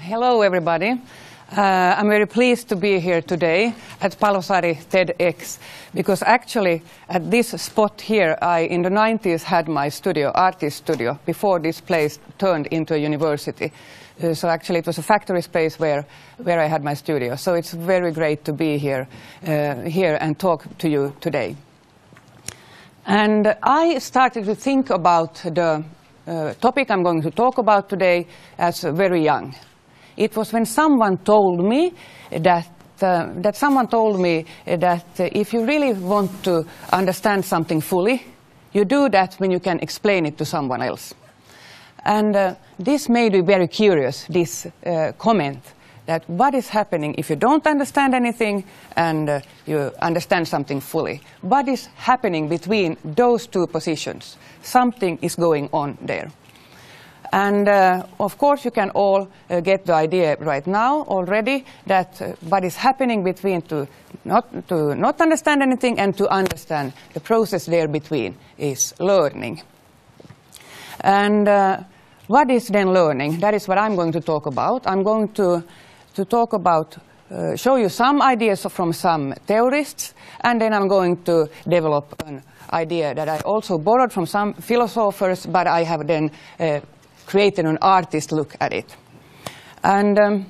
Hello, everybody. I'm very pleased to be here today at Palosaari TEDx, because actually at this spot here, I in the 90s had my studio, artist studio, before this place turned into a university. So actually it was a factory space where I had my studio. So it's very great to be here and talk to you today. And I started to think about the topic I'm going to talk about today as very young. It was when someone told me that if you really want to understand something fully, you do that when you can explain it to someone else. And this made me very curious, this comment, that what is happening if you don't understand anything and you understand something fully? What is happening between those two positions? Something is going on there. And of course you can all get the idea right now already that what is happening between to not understand anything and to understand, the process there between is learning. And what is then learning? That is what I'm going to talk about. I'm going to talk about, show you some ideas from some theorists, and then I'm going to develop an idea that I also borrowed from some philosophers, but I have then created an artist look at it. And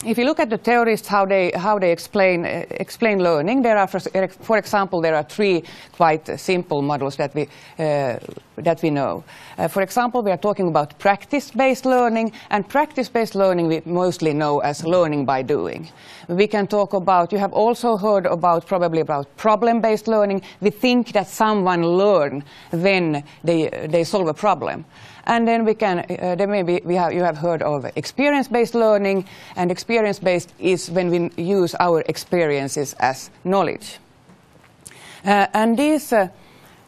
if you look at the theorists, how they explain learning, there are, for example, there are three quite simple models that we know. For example, we are talking about practice-based learning, and practice-based learning we mostly know as learning by doing. We can talk about, you have also heard about probably about problem-based learning. We think that someone learns when they solve a problem. And then we can, you have heard of experience-based learning, and experience-based is when we use our experiences as knowledge. And these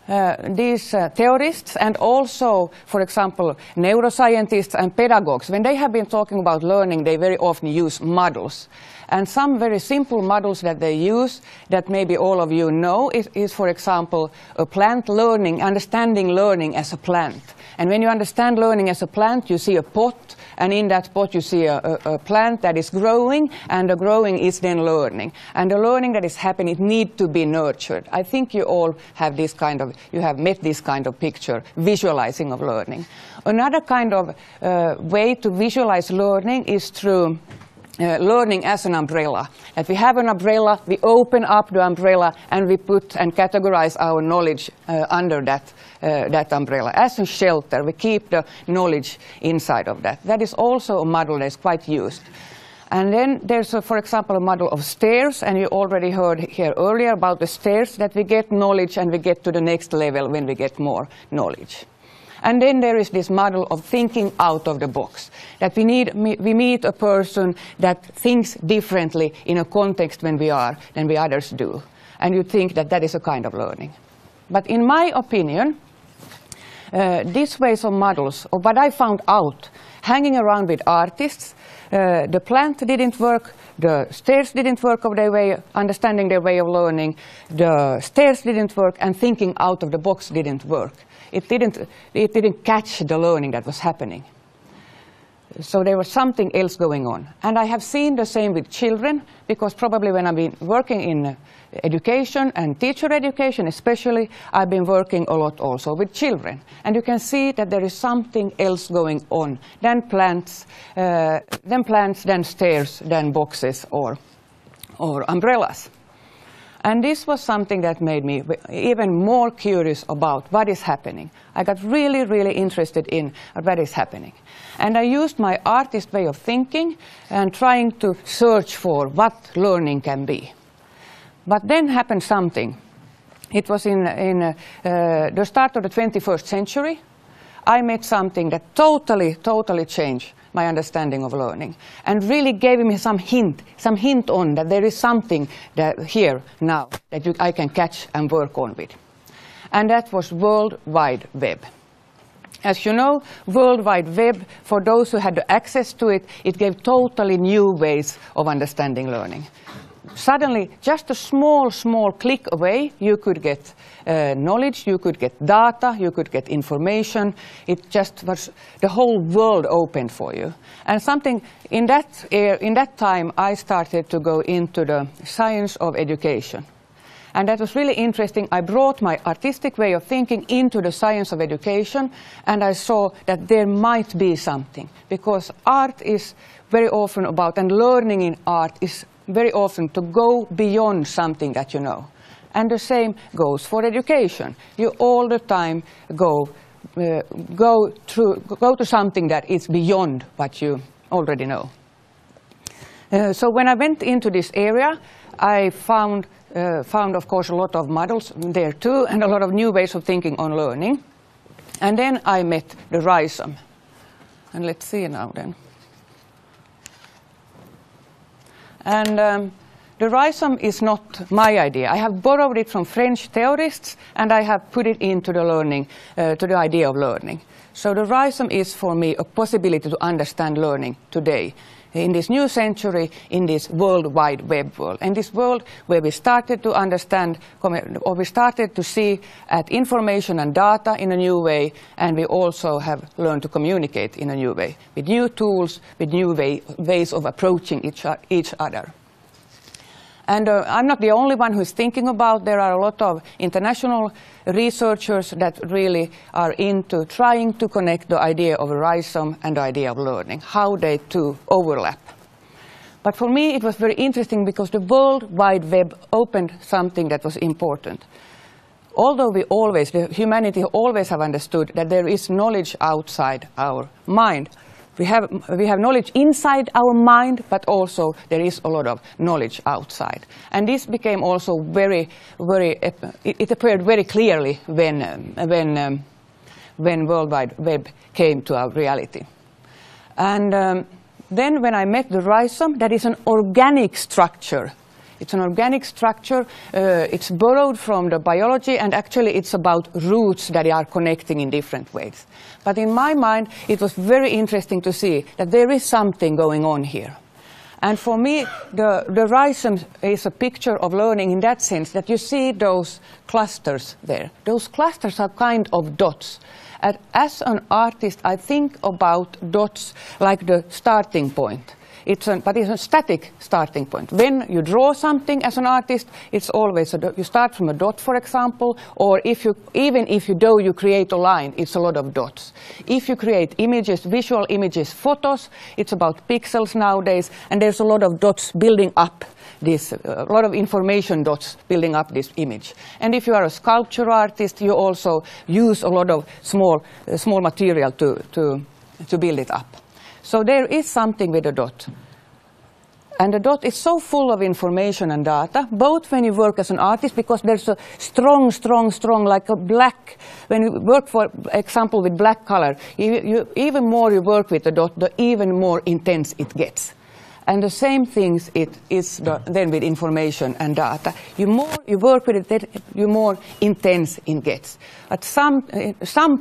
theorists and also, for example, neuroscientists and pedagogues, when they have been talking about learning, they very often use models. And some very simple models that they use that maybe all of you know is for example, a plant learning, understanding learning as a plant. And when you understand learning as a plant, you see a pot, and in that pot you see a plant that is growing, and the growing is then learning. And the learning that is happening, it needs to be nurtured. I think you all have this kind of, you have met this kind of picture, visualizing of learning. Another kind of way to visualize learning is through learning as an umbrella. That we have an umbrella, we open up the umbrella, and we put and categorize our knowledge under that umbrella. As a shelter, we keep the knowledge inside of that. That is also a model that is quite used. And then there's, for example, a model of stairs, and you already heard here earlier about the stairs, that we get knowledge and we get to the next level when we get more knowledge. And then there is this model of thinking out of the box, that we meet a person that thinks differently in a context than we others do. And you think that that is a kind of learning. But in my opinion, these ways of models, or what I found out hanging around with artists, the plant didn't work, the stairs didn't work of their way, understanding their way of learning, the stairs didn't work, and thinking out of the box didn't work. It didn't catch the learning that was happening. So there was something else going on. And I have seen the same with children, because probably when I've been working in education and teacher education especially, I've been working a lot also with children. And you can see that there is something else going on than plants, than stairs, than boxes or umbrellas. And this was something that made me even more curious about what is happening. I got really, really interested in what is happening. And I used my artist way of thinking and trying to search for what learning can be. But then happened something. It was in the start of the 21st century. I met something that totally changed my understanding of learning, and really gave me some hint on that there is something that here now that I can catch and work on with. And that was World Wide Web. As you know, World Wide Web, for those who had access to it, it gave totally new ways of understanding learning. suddenly, just a small click away, you could get knowledge, you could get data, you could get information. It just was the whole world opened for you. And something in that time, I started to go into the science of education. And that was really interesting. I brought my artistic way of thinking into the science of education, and I saw that there might be something. Because art is very often about, and learning in art is very often to go beyond something that you know. And the same goes for education. You all the time go to something that is beyond what you already know. So when I went into this area, I found of course a lot of models there too, and a lot of new ways of thinking on learning. And then I met the Rhizome. And let's see now then. And the Rhizome is not my idea. I have borrowed it from French theorists, and I have put it into the learning, to the idea of learning. So the Rhizome is for me a possibility to understand learning today, in this new century, in this World Wide Web world. And this world where we started to understand, or we started to see at information and data in a new way, and we also have learned to communicate in a new way, with new tools, with new ways of approaching each other. And I'm not the only one who is thinking about. There are a lot of international researchers that really are into trying to connect the idea of a Rhizome and the idea of learning, how they two overlap. But for me it was very interesting because the World Wide Web opened something that was important. Although humanity always have understood that there is knowledge outside our mind, we have knowledge inside our mind, but also there is a lot of knowledge outside. And this became also it appeared very clearly when World Wide Web came to our reality. And then when I met the Rhizome, that is an organic structure. It's an organic structure. It's borrowed from the biology, and actually it's about roots that are connecting in different ways. But in my mind, it was very interesting to see that there is something going on here. And for me, the Rhizome is a picture of learning in that sense that you see those clusters there. Those clusters are kind of dots. And as an artist, I think about dots like the starting point. But it's a static starting point. When you draw something as an artist, it's always you start from a dot, for example, or even if you create a line, it's a lot of dots. If you create images, visual images, photos, it's about pixels nowadays, and there's a lot of dots building up this, a lot of information dots building up this image. And if you are a sculpture artist, you also use a lot of small material to build it up. So there is something with the dot. And the dot is so full of information and data, both when you work as an artist, because there's a strong, like a black, when you work, for example, with black color, even more you work with the dot, the even more intense it gets. And the same things it is then with information and data. The more you work with it, the more intense it gets. At some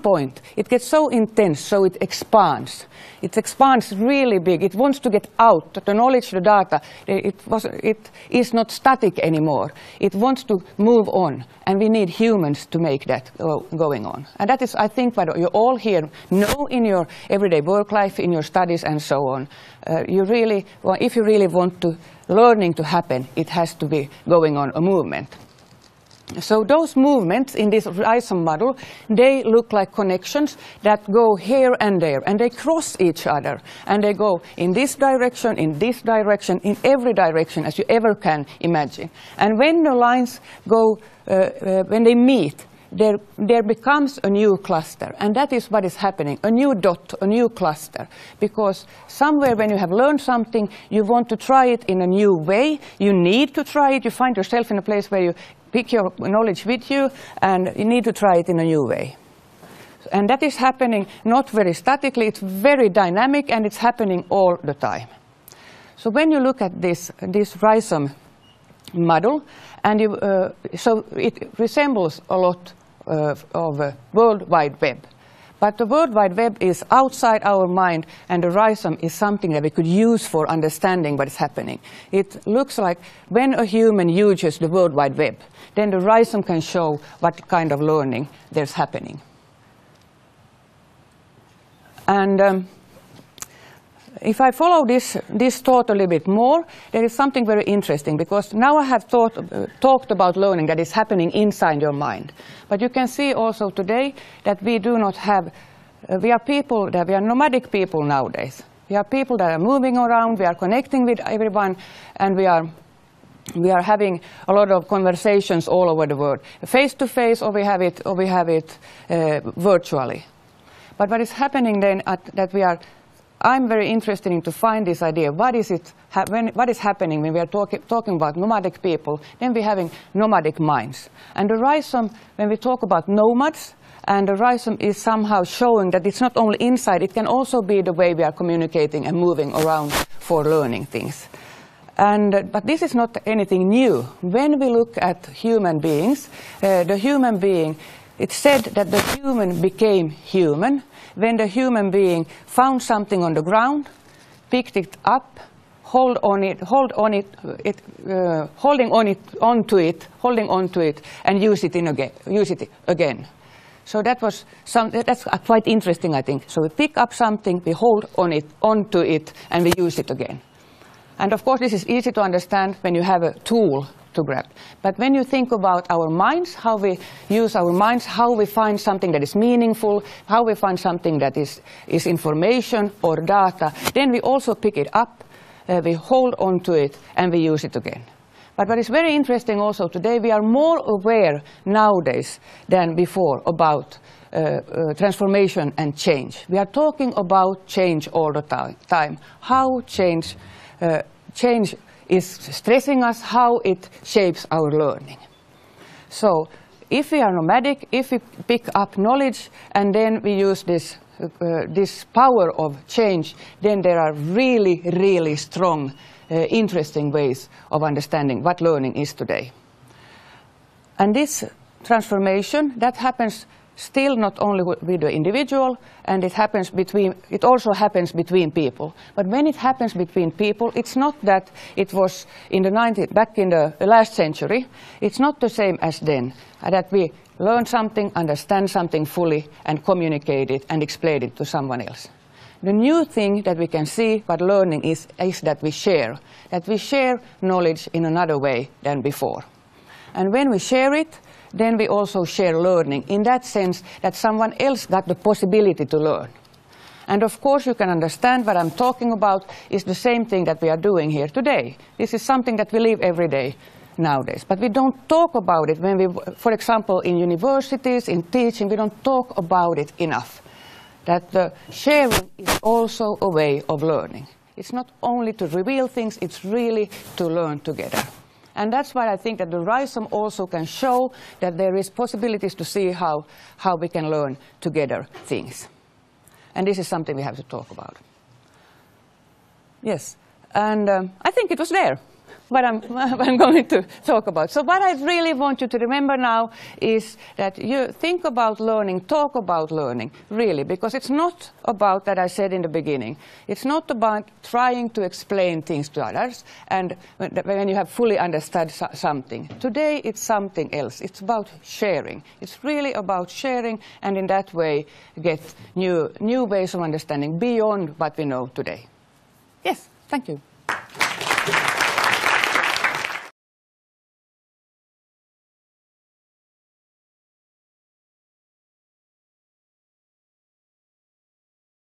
point, it gets so intense, so it expands. It expands really big. It wants to get out. The knowledge, the data, it is not static anymore. It wants to move on. And we need humans to make that going on. And that is, I think, what you all here know in your everyday work life, in your studies and so on. If you really want learning to happen, it has to be going on a movement. So those movements in this Rhizome model, they look like connections that go here and there, and they cross each other, and they go in this direction, in every direction as you ever can imagine. And when the lines go, when they meet, there becomes a new cluster, and that is what is happening, a new dot, a new cluster. Because somewhere when you have learned something, you want to try it in a new way, you need to try it, you find yourself in a place where you pick your knowledge with you, and you need to try it in a new way. And that is happening not very statically, it's very dynamic, and it's happening all the time. So when you look at this Rhizome model, and so it resembles a lot of World Wide Web. But the World Wide Web is outside our mind, and the Rhizome is something that we could use for understanding what is happening. It looks like when a human uses the World Wide Web, then the Rhizome can show what kind of learning there's happening. And if I follow this thought a little bit more, there is something very interesting, because now I have talked about learning that is happening inside your mind. But you can see also today that we do not have, we are nomadic people nowadays. We are people that are moving around, we are connecting with everyone, and we are having a lot of conversations all over the world, face to face, or we have it virtually. But what is happening then I'm very interested in to find this idea. What is happening when we are talking about nomadic people? Then we're having nomadic minds. And the Rhizome, when we talk about nomads, and the Rhizome is somehow showing that it's not only inside, it can also be the way we are communicating and moving around for learning things. But this is not anything new. When we look at human beings, the human being, it's said that the human became human when the human being found something on the ground, picked it up, holding onto it, and use it again. So that's quite interesting, I think. So we pick up something, we hold onto it, and we use it again. And of course, this is easy to understand when you have a tool to grab. But when you think about our minds, how we use our minds, how we find something that is meaningful, how we find something that is information or data, then we also pick it up, we hold on to it, and we use it again. But what is very interesting also today, we are more aware nowadays than before about transformation and change. We are talking about change all the time. How change is stressing us, how it shapes our learning. So if we are nomadic, if we pick up knowledge and then we use this power of change, then there are really, really strong, interesting ways of understanding what learning is today. And this transformation, that happens still not only with the individual, and it also happens between people. But when it happens between people, it's not that it was back in the last century. It's not the same as then, that we learn something, understand something fully, and communicate it and explain it to someone else. The new thing that we can see what learning is that we share knowledge in another way than before. And when we share it, then we also share learning in that sense that someone else got the possibility to learn. And of course you can understand what I'm talking about is the same thing that we are doing here today. This is something that we live every day nowadays. But we don't talk about it when we, for example, in universities, in teaching, we don't talk about it enough. That the sharing is also a way of learning. It's not only to reveal things, it's really to learn together. And that's why I think that the Rhizome also can show that there is possibilities to see how we can learn together things. And this is something we have to talk about. Yes, and I think it was there, what I'm going to talk about. So what I really want you to remember now is that you think about learning, talk about learning, really, because it's not about, that I said in the beginning, it's not about trying to explain things to others and when you have fully understood something. Today it's something else. It's about sharing. It's really about sharing, and in that way get new ways of understanding beyond what we know today. Yes, thank you.